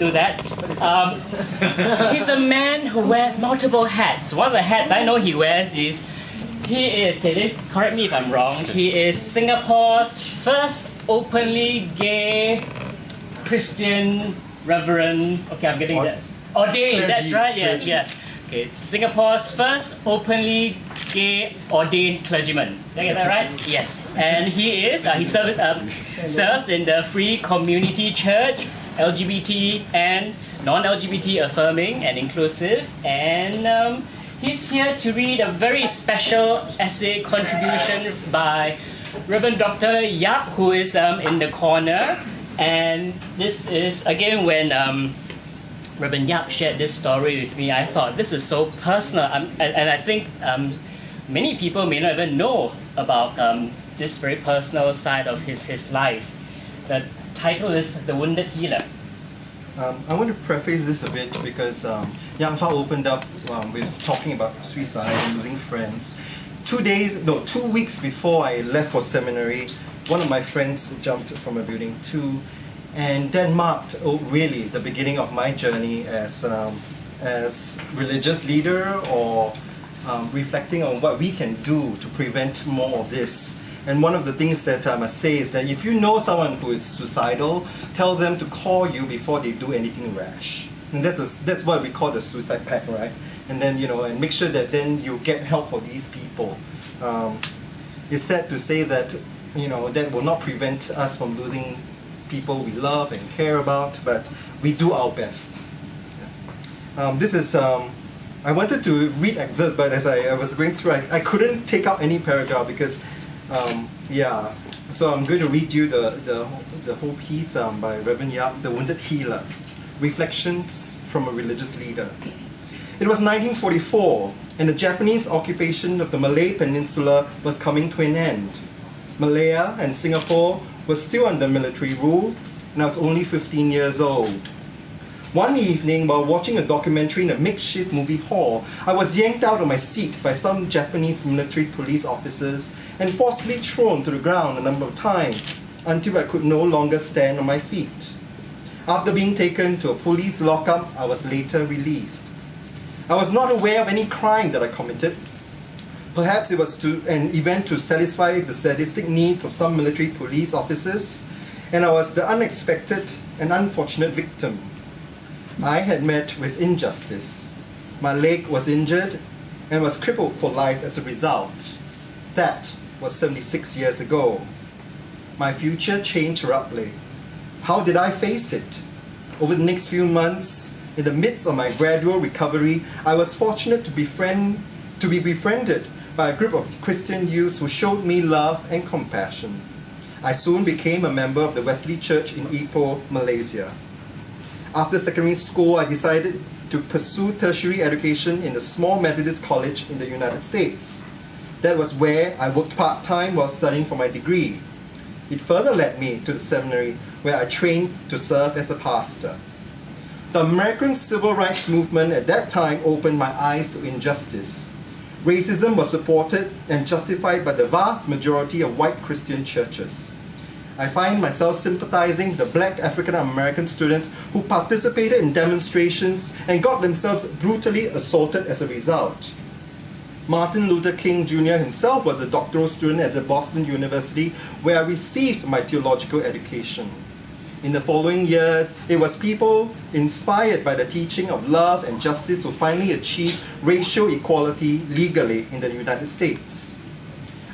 do that. He's a man who wears multiple hats. One of the hats I know he wears is, correct me if I'm wrong, he is Singapore's first openly gay Christian reverend, okay, I'm getting that. Ordained, that's right, yeah. Okay, Singapore's first openly gay ordained clergyman. Did I get that right? Yes. And he serves in the Free Community Church, LGBT and non-LGBT affirming and inclusive. And he's here to read a very special essay contribution by Reverend Dr. Yap, who is in the corner. And this is, again, when Reverend Yap shared this story with me, I thought this is so personal. And I think many people may not even know about this very personal side of his life. The title is The Wounded Healer. I want to preface this a bit because Yangfa opened up with talking about suicide and losing friends. 2 weeks before I left for seminary, one of my friends jumped from a building too, and that marked really the beginning of my journey as religious leader, or reflecting on what we can do to prevent more of this. And one of the things that I must say is that if you know someone who is suicidal, tell them to call you before they do anything rash. And that's what we call the suicide pact, right? And then, and make sure that then you get help for these people. It's sad to say that, that will not prevent us from losing people we love and care about, but we do our best. This is, I wanted to read excerpts, but as I was going through, I couldn't take out any paragraph because, so I'm going to read you the whole piece by Reverend Yap, The Wounded Healer, Reflections from a Religious Leader. It was 1944, and the Japanese occupation of the Malay Peninsula was coming to an end. Malaya and Singapore were still under military rule, and I was only 15 years old. One evening, while watching a documentary in a makeshift movie hall, I was yanked out of my seat by some Japanese military police officers and forcibly thrown to the ground a number of times until I could no longer stand on my feet. After being taken to a police lockup, I was later released. I was not aware of any crime that I committed. Perhaps it was an event to satisfy the sadistic needs of some military police officers, and I was the unexpected and unfortunate victim. I had met with injustice. My leg was injured and was crippled for life as a result. That was 76 years ago. My future changed abruptly. How did I face it? Over the next few months, in the midst of my gradual recovery, I was fortunate to be befriended by a group of Christian youths who showed me love and compassion. I soon became a member of the Wesley Church in Ipoh, Malaysia. After secondary school, I decided to pursue tertiary education in a small Methodist college in the United States. That was where I worked part-time while studying for my degree. It further led me to the seminary, where I trained to serve as a pastor. The American Civil Rights Movement at that time opened my eyes to injustice. Racism was supported and justified by the vast majority of white Christian churches. I find myself sympathizing with the black African American students who participated in demonstrations and got themselves brutally assaulted as a result. Martin Luther King Jr. himself was a doctoral student at the Boston University, where I received my theological education. In the following years, it was people inspired by the teaching of love and justice who finally achieved racial equality legally in the United States.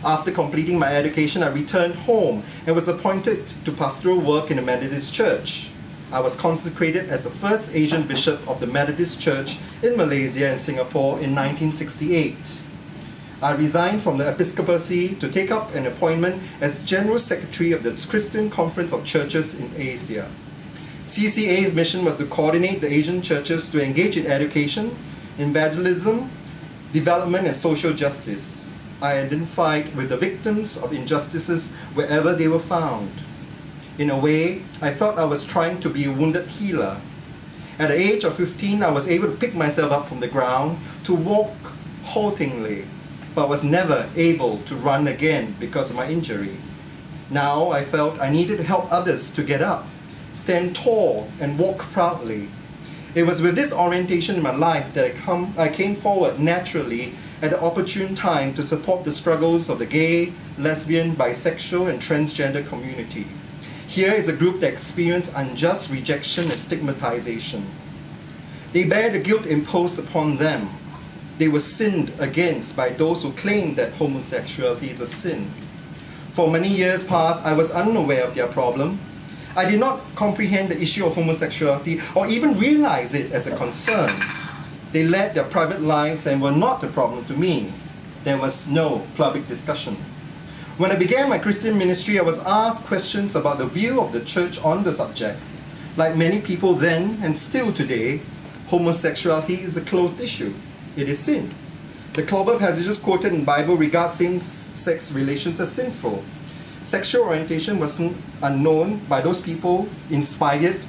After completing my education, I returned home and was appointed to pastoral work in the Methodist Church. I was consecrated as the first Asian bishop of the Methodist Church in Malaysia and Singapore in 1968. I resigned from the episcopacy to take up an appointment as General Secretary of the Christian Conference of Churches in Asia. CCA's mission was to coordinate the Asian churches to engage in education, evangelism, development, and social justice. I identified with the victims of injustices wherever they were found. In a way, I felt I was trying to be a wounded healer. At the age of 15, I was able to pick myself up from the ground, to walk haltingly, but was never able to run again because of my injury. Now I felt I needed to help others to get up, stand tall, and walk proudly. It was with this orientation in my life that I came forward naturally at the opportune time to support the struggles of the gay, lesbian, bisexual, and transgender community. Here is a group that experienced unjust rejection and stigmatization. They bear the guilt imposed upon them. They were sinned against by those who claim that homosexuality is a sin. For many years past, I was unaware of their problem. I did not comprehend the issue of homosexuality or even realize it as a concern. They led their private lives and were not a problem to me. There was no public discussion. When I began my Christian ministry, I was asked questions about the view of the church on the subject. Like many people then and still today, homosexuality is a closed issue. It is sin. The clobber passages quoted in the Bible regard same-sex relations as sinful. Sexual orientation was unknown by those people inspired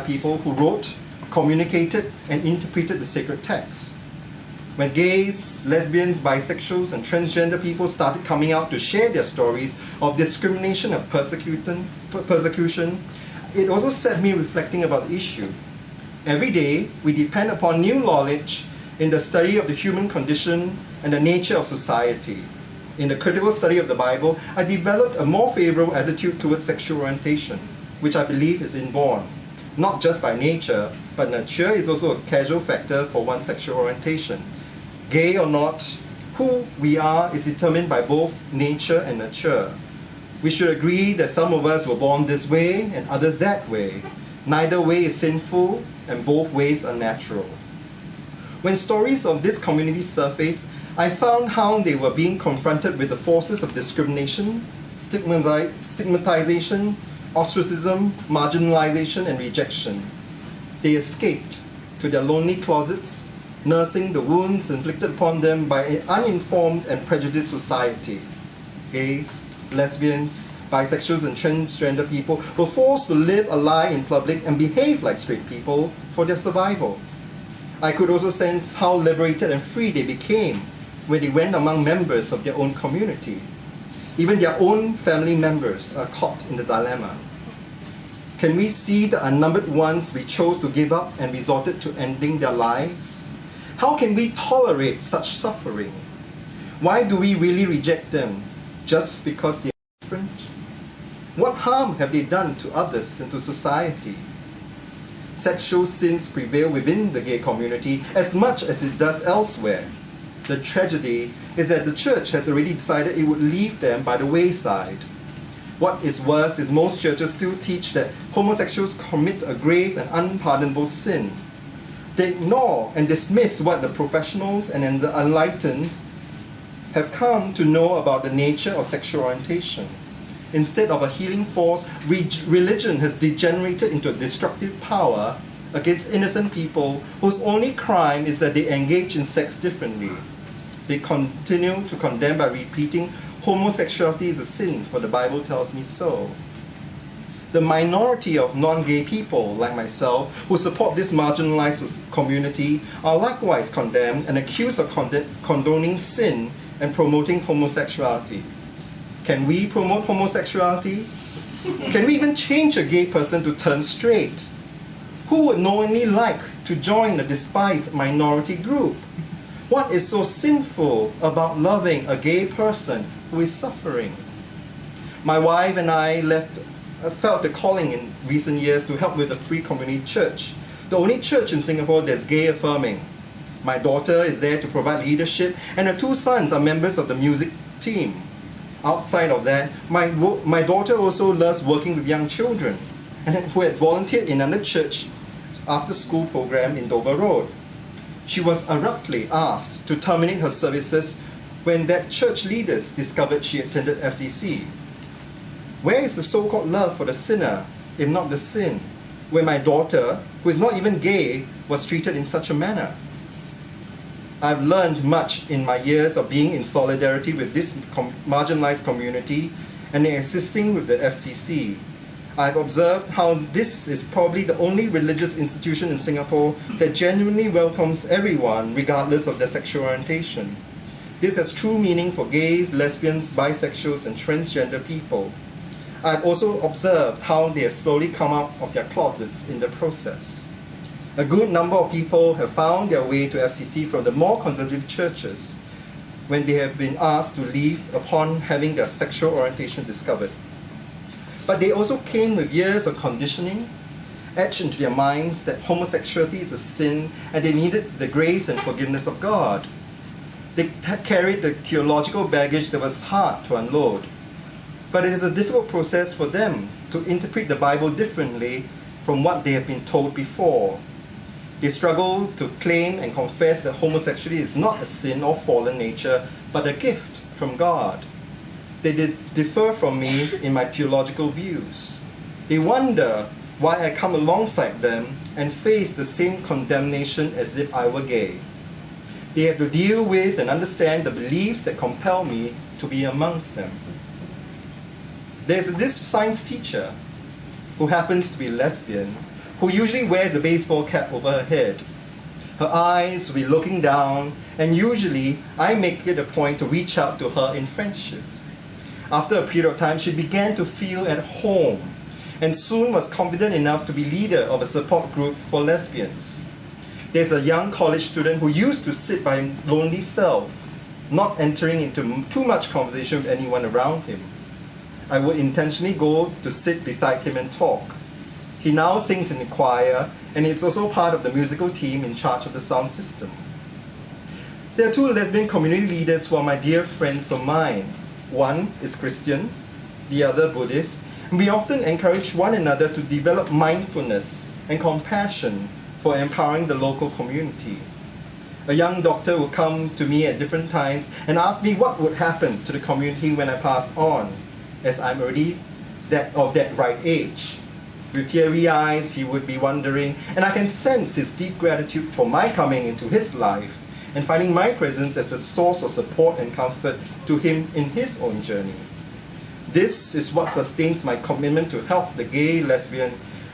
people who wrote, communicated, and interpreted the sacred text. When gays, lesbians, bisexuals, and transgender people started coming out to share their stories of discrimination and persecution, it also set me reflecting about the issue. Every day, we depend upon new knowledge in the study of the human condition and the nature of society. In the critical study of the Bible, I developed a more favorable attitude towards sexual orientation, which I believe is inborn, not just by nature, but nurture is also a casual factor for one's sexual orientation. Gay or not, who we are is determined by both nature and nurture. We should agree that some of us were born this way and others that way. Neither way is sinful, and both ways are natural. When stories of this community surfaced, I found how they were being confronted with the forces of discrimination, stigmatization, ostracism, marginalization, and rejection. They escaped to their lonely closets, nursing the wounds inflicted upon them by an uninformed and prejudiced society. Gays, lesbians, bisexuals, and transgender people were forced to live a lie in public and behave like straight people for their survival. I could also sense how liberated and free they became when they went among members of their own community. Even their own family members are caught in the dilemma. Can we see the unnumbered ones we chose to give up and resorted to ending their lives? How can we tolerate such suffering? Why do we really reject them? Just because they are different? What harm have they done to others and to society? Sexual sins prevail within the gay community as much as it does elsewhere. The tragedy is that the church has already decided it would leave them by the wayside. What is worse is most churches still teach that homosexuals commit a grave and unpardonable sin. They ignore and dismiss what the professionals and the enlightened have come to know about the nature of sexual orientation. Instead of a healing force, religion has degenerated into a destructive power against innocent people whose only crime is that they engage in sex differently. They continue to condemn by repeating, homosexuality is a sin, for the Bible tells me so. The minority of non-gay people, like myself, who support this marginalized community are likewise condemned and accused of condoning sin and promoting homosexuality. Can we promote homosexuality? Can we even change a gay person to turn straight? Who would knowingly like to join the despised minority group? What is so sinful about loving a gay person who is suffering? My wife and I felt the calling in recent years to help with the Free Community Church, the only church in Singapore that's gay affirming. My daughter is there to provide leadership, and her two sons are members of the music team. Outside of that, my daughter also loves working with young children, and who had volunteered in another church after-school program in Dover Road. She was abruptly asked to terminate her services when that church leaders discovered she attended FCC. Where is the so-called love for the sinner, if not the sin, when my daughter, who is not even gay, was treated in such a manner? I've learned much in my years of being in solidarity with this marginalized community and in assisting with the FCC. I've observed how this is probably the only religious institution in Singapore that genuinely welcomes everyone regardless of their sexual orientation. This has true meaning for gays, lesbians, bisexuals, and transgender people. I've also observed how they have slowly come out of their closets in the process. A good number of people have found their way to FCC from the more conservative churches when they have been asked to leave upon having their sexual orientation discovered. But they also came with years of conditioning, etched into their minds that homosexuality is a sin and they needed the grace and forgiveness of God. They carried the theological baggage that was hard to unload. But it is a difficult process for them to interpret the Bible differently from what they have been told before. They struggle to claim and confess that homosexuality is not a sin or fallen nature, but a gift from God. They differ from me in my theological views. They wonder why I come alongside them and face the same condemnation as if I were gay. They have to deal with and understand the beliefs that compel me to be amongst them. There's this science teacher who happens to be lesbian, who usually wears a baseball cap over her head. Her eyes will be looking down, and usually I make it a point to reach out to her in friendship. After a period of time, she began to feel at home, and soon was confident enough to be leader of a support group for lesbians. There's a young college student who used to sit by his lonely self, not entering into too much conversation with anyone around him. I would intentionally go to sit beside him and talk. He now sings in the choir and is also part of the musical team in charge of the sound system. There are two lesbian community leaders who are my dear friends of mine. One is Christian, the other Buddhist, and we often encourage one another to develop mindfulness and compassion for empowering the local community. A young doctor would come to me at different times and ask me what would happen to the community when I passed on, as I'm already of that right age. With teary eyes, he would be wondering, and I can sense his deep gratitude for my coming into his life and finding my presence as a source of support and comfort to him in his own journey. This is what sustains my commitment to help the gay, lesbian,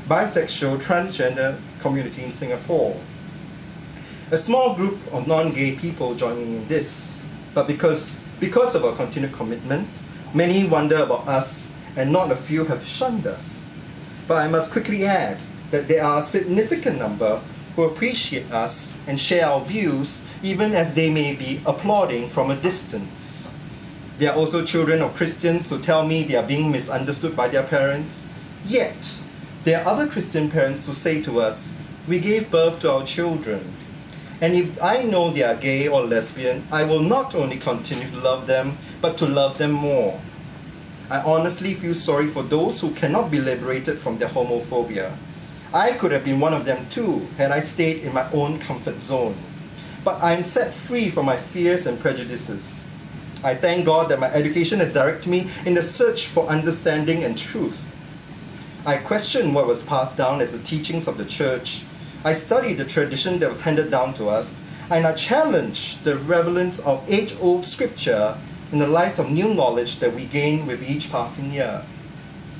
bisexual, transgender community in Singapore. A small group of non-gay people join me in this, but because of our continued commitment, many wonder about us and not a few have shunned us. But I must quickly add that there are a significant number who appreciate us and share our views, even as they may be applauding from a distance. There are also children of Christians who tell me they are being misunderstood by their parents. Yet, there are other Christian parents who say to us, "We gave birth to our children. And if I know they are gay or lesbian, I will not only continue to love them, but to love them more." I honestly feel sorry for those who cannot be liberated from their homophobia. I could have been one of them too, had I stayed in my own comfort zone. But I am set free from my fears and prejudices. I thank God that my education has directed me in the search for understanding and truth. I question what was passed down as the teachings of the church. I studied the tradition that was handed down to us, and I challenge the relevance of age-old scripture in the light of new knowledge that we gain with each passing year.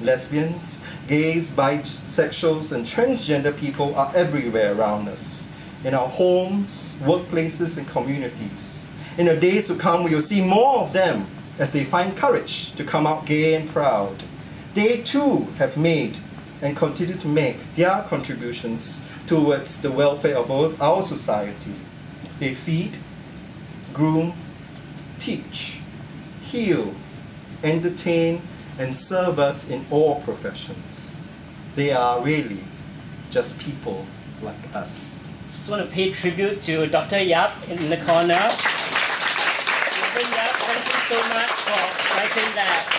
Lesbians, gays, bisexuals, and transgender people are everywhere around us, in our homes, workplaces, and communities. In the days to come, we will see more of them as they find courage to come out gay and proud. They too have made and continue to make their contributions towards the welfare of our society. They feed, groom, teach, heal, entertain, and serve us in all professions. They are really just people like us. Just want to pay tribute to Dr. Yap in the corner. Dr. Yap, thank you so much for writing that.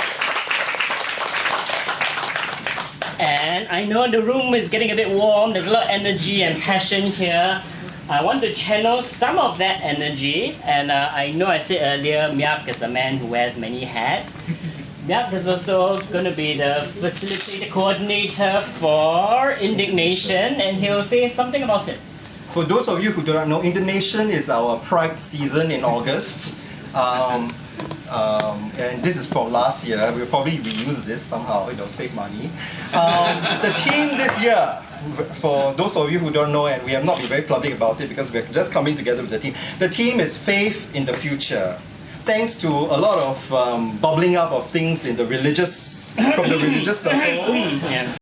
And I know the room is getting a bit warm. There's a lot of energy and passion here. I want to channel some of that energy. And I know I said earlier, Miak is a man who wears many hats. Miak is also going to be the facilitator coordinator for IndigNation, and he'll say something about it. For those of you who do not know, IndigNation is our Pride season in August. And this is from last year. We'll probably reuse this somehow, save money. The theme this year, for those of you who don't know, and we have not been very public about it because we're just coming together with the theme is Faith in the Future. Thanks to a lot of bubbling up of things in the religious from the religious circle. Yeah.